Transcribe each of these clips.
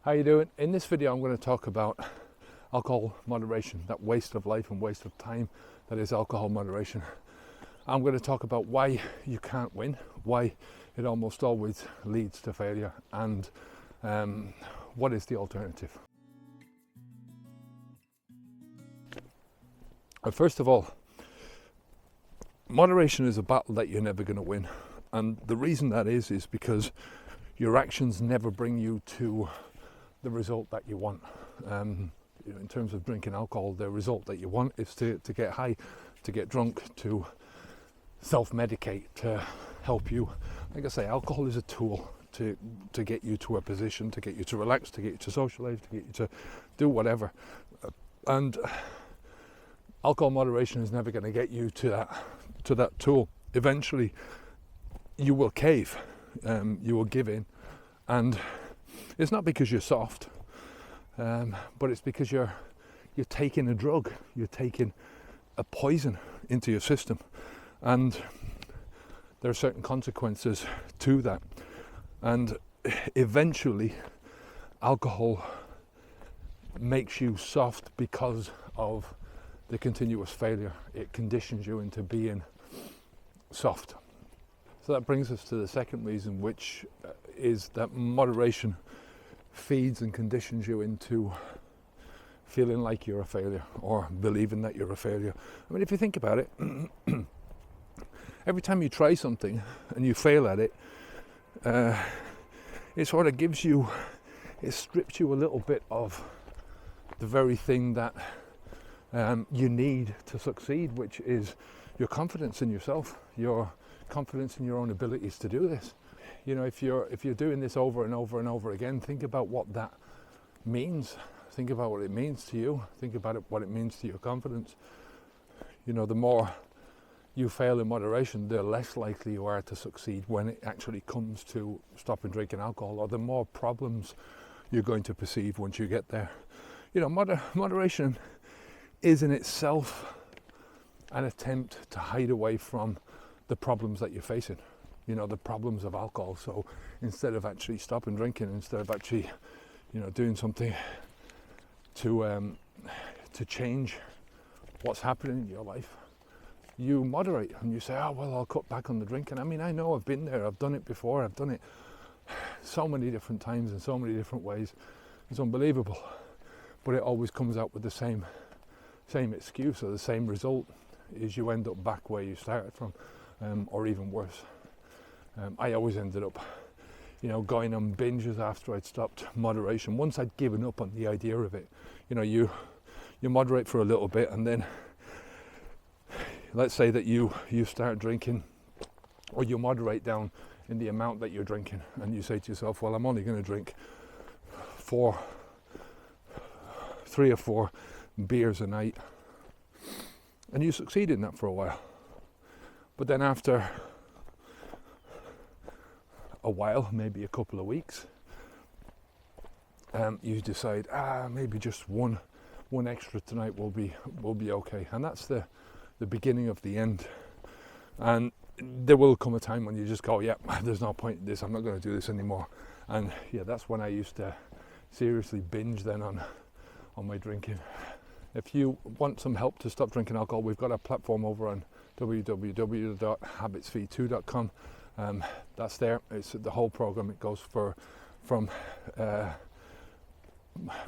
How you doing? In this video I'm going to talk about alcohol moderation, that waste of life and waste of time that is alcohol moderation. I'm going to talk about why you can't win, why it almost always leads to failure, and what is the alternative. First of all, moderation is a battle that you're never going to win, and the reason that is because your actions never bring you to the result that you want. In terms of drinking alcohol, the result that you want is to get high, to get drunk, to self-medicate, to help you. Like I say, alcohol is a tool to get you to a position, to get you to relax, to get you to socialize, to get you to do whatever. And alcohol moderation is never going to get you to that tool. Eventually, you will cave, you will give in, and it's not because you're soft, but it's because you're taking a drug, you're taking a poison into your system, and there are certain consequences to that. And eventually, alcohol makes you soft because of the continuous failure. It conditions you into being soft. So that brings us to the second reason, which is that moderation feeds and conditions you into feeling like you're a failure or believing that you're a failure. I mean, if you think about it, every time you try something and you fail at it, it sort of it strips you a little bit of the very thing that you need to succeed, which is your confidence in yourself, your confidence in your own abilities to do this. You know, if you're doing this over and over and over again, think about what that means. Think about what it means to you. Think about what it means to your confidence. You know, the more you fail in moderation, the less likely you are to succeed when it actually comes to stopping drinking alcohol, or the more problems you're going to perceive once you get there. You know, moderation is in itself an attempt to hide away from the problems that you're facing, you know, the problems of alcohol. So instead of actually stopping drinking, instead of actually, you know, doing something to change what's happening in your life, you moderate and you say, oh, well, I'll cut back on the drinking. I mean, I know, I've been there, I've done it before, I've done it so many different times in so many different ways. It's unbelievable. But it always comes out with the same excuse, or the same result, is you end up back where you started from. Or even worse. I always ended up, you know, going on binges after I'd stopped moderation. Once I'd given up on the idea of it, you know, you moderate for a little bit, and then let's say that you start drinking, or you moderate down in the amount that you're drinking, and you say to yourself, well, I'm only going to drink 3 or 4 beers a night, and you succeed in that for a while. But then after a while, maybe a couple of weeks, you decide, maybe just one extra tonight will be okay, and that's the beginning of the end. And there will come a time when you just go, yeah, there's no point in this, I'm not going to do this anymore. And yeah, that's when I used to seriously binge then on my drinking. If you want some help to stop drinking alcohol, we've got a platform over on www.habitsv2.com. That's there. It's the whole program. It goes from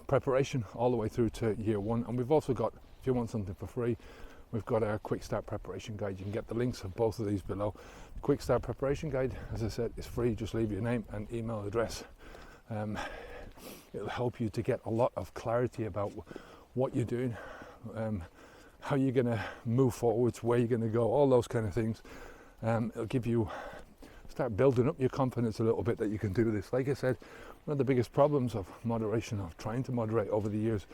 preparation all the way through to year 1. And we've also got, if you want something for free, we've got our quick start preparation guide. You can get the links of both of these below. Quick start preparation guide, as I said, is free. Just leave your name and email address. It'll help you to get a lot of clarity about what you're doing, how you're going to move forwards, where you're going to go, all those kind of things. It'll give you, start building up your confidence a little bit that you can do this. Like I said, one of the biggest problems of moderation, of trying to moderate over the years,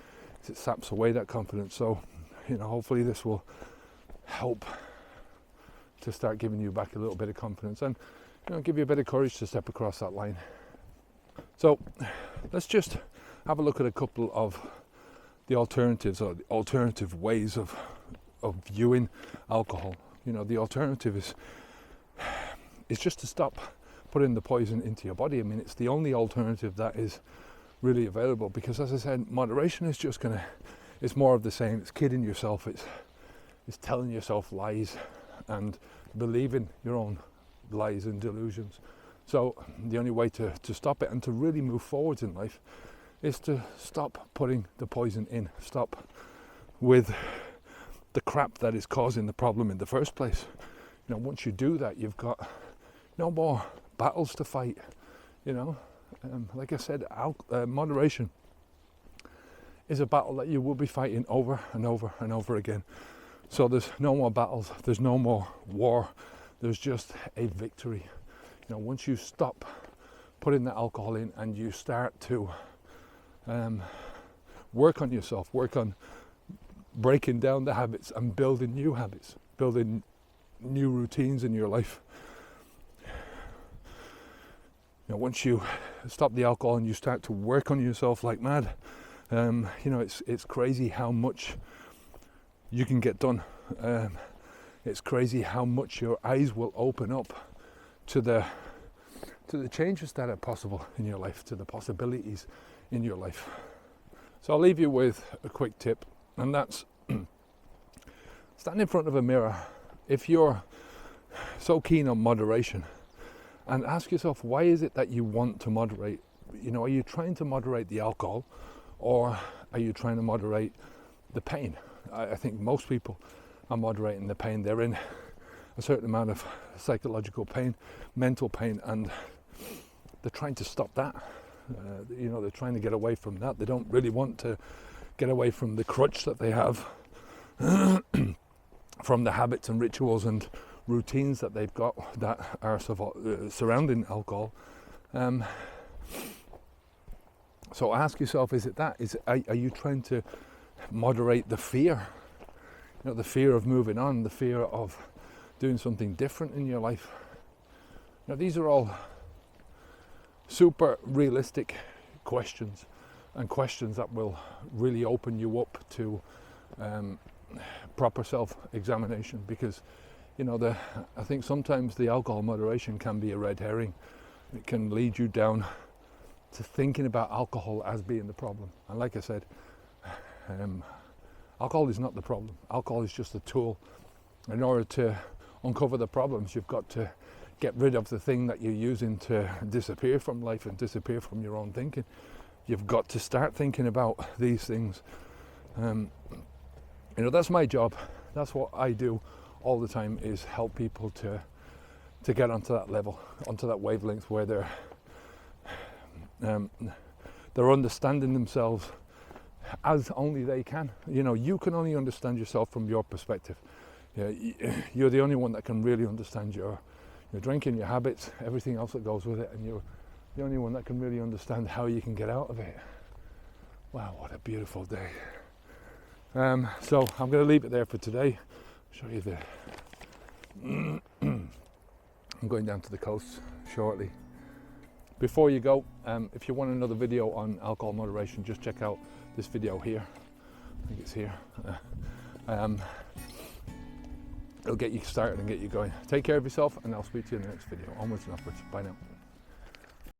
is it saps away that confidence. So, you know, hopefully this will help to start giving you back a little bit of confidence, and, you know, give you a bit of courage to step across that line. So let's just have a look at a couple of the alternatives, or the alternative ways of viewing alcohol. You know, the alternative is just to stop putting the poison into your body. I mean, it's the only alternative that is really available, because as I said, moderation is just it's more of the same. It's kidding yourself, it's telling yourself lies and believing your own lies and delusions. So the only way to stop it and to really move forwards in life is to stop putting the poison in. Stop with the crap that is causing the problem in the first place. You know, once you do that, you've got no more battles to fight. You know, like I said, moderation is a battle that you will be fighting over and over and over again. So there's no more battles, there's no more war, there's just a victory. You know, once you stop putting the alcohol in and you start to work on yourself, work on breaking down the habits and building new habits, building new routines in your life. You know, once you stop the alcohol and you start to work on yourself like mad, you know, it's crazy how much you can get done. It's crazy how much your eyes will open up to the changes that are possible in your life, to the possibilities in your life. So I'll leave you with a quick tip, and that's stand in front of a mirror if you're so keen on moderation, and ask yourself, why is it that you want to moderate? You know, are you trying to moderate the alcohol, or are you trying to moderate the pain? I think most people are moderating the pain. They're in a certain amount of psychological pain, mental pain, and they're trying to stop that. You know, they're trying to get away from that. They don't really want to get away from the crutch that they have, from the habits and rituals and routines that they've got that are surrounding alcohol. So ask yourself, is it that? Are you trying to moderate the fear? You know, the fear of moving on, the fear of doing something different in your life. Now, these are all super realistic questions, and questions that will really open you up to proper self-examination, because you know, I think sometimes the alcohol moderation can be a red herring. It can lead you down to thinking about alcohol as being the problem. And like I said, alcohol is not the problem. Alcohol is just a tool. In order to uncover the problems, you've got to get rid of the thing that you're using to disappear from life and disappear from your own thinking. You've got to start thinking about these things. You know, that's my job. That's what I do all the time, is help people to get onto that level, onto that wavelength where they're understanding themselves as only they can. You know, you can only understand yourself from your perspective. You're the only one that can really understand your drinking, your habits, everything else that goes with it, and you're the only one that can really understand how you can get out of it. Wow, what a beautiful day. So I'm going to leave it there for today. Show you I'm going down to the coast shortly. Before you go, if you want another video on alcohol moderation, just check out this video here. I think it's here. It'll get you started and get you going. Take care of yourself, and I'll speak to you in the next video. Onwards and upwards. Bye now.